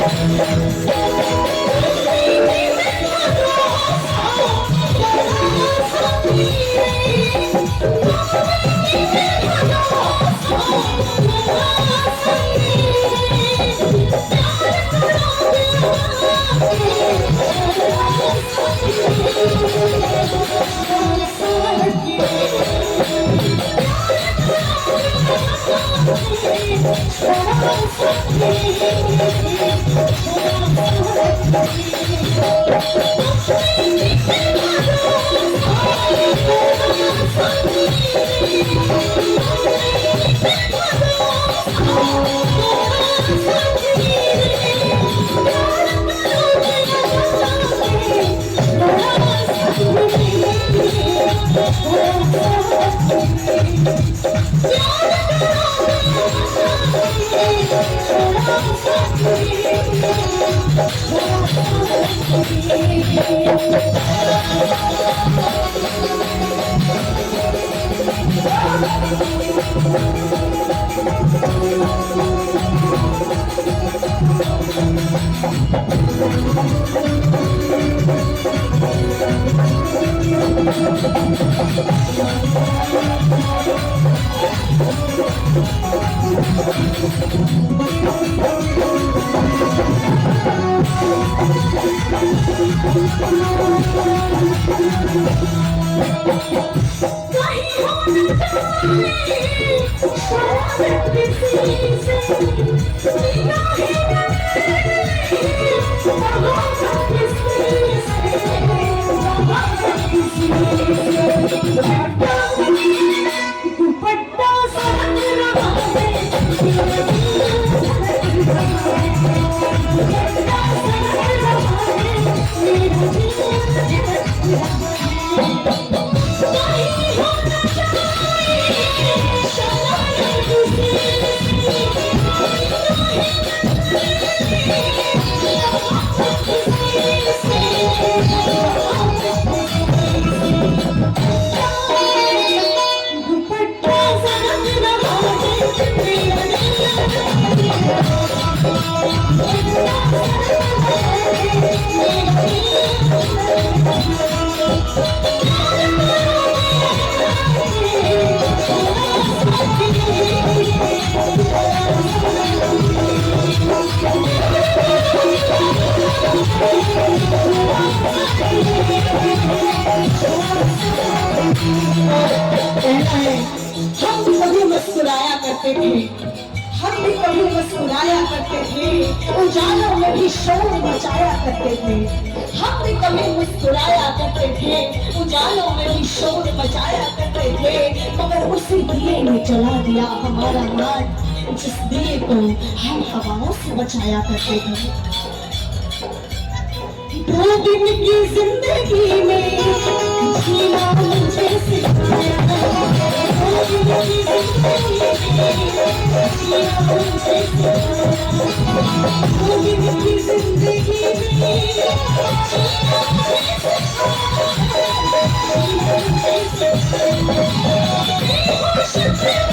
हम भी कभी मुस्कुराया करते थे, हम भी कभी मुस्कुराया करते थे, उजालों में भी शोर मचाया करते थे। हम भी कभी मुस्कुराया करते थे, उजालों में भी शोर मचाया करते थे, मगर उसी दिए ने जला दिया हमारा मान, जिस दिए को हम हवाओं से बचाया करते थे। 2 दिन की जिंदगी में जीना मुझे सिखाया, 2 दिन की जिंदगी में जीना मुझे सिखाया, 2 दिन की जिंदगी में जीना मुझे सिखाया।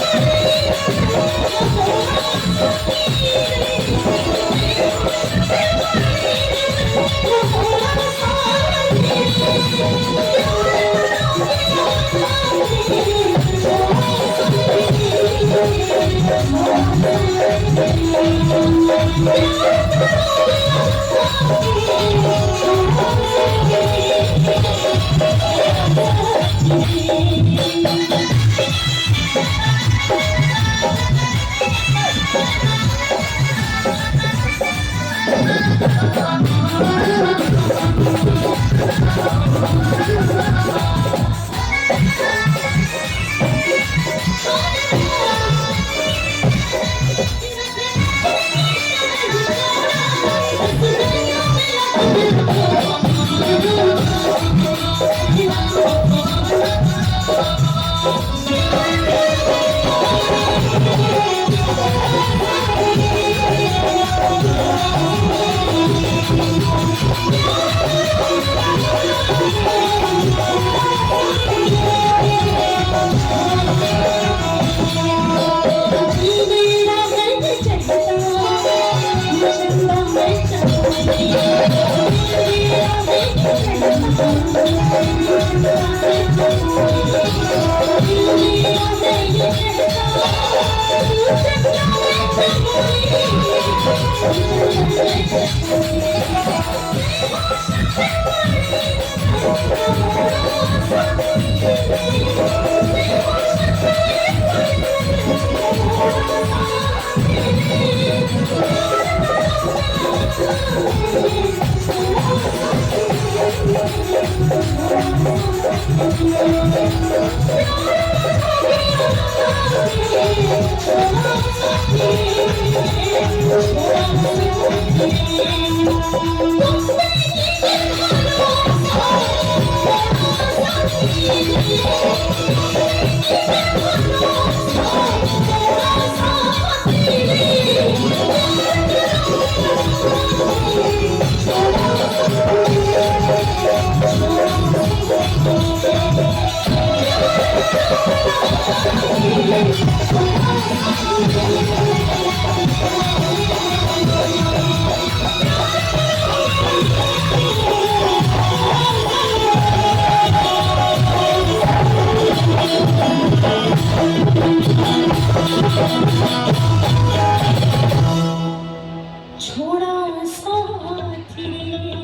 छोड़ा साथी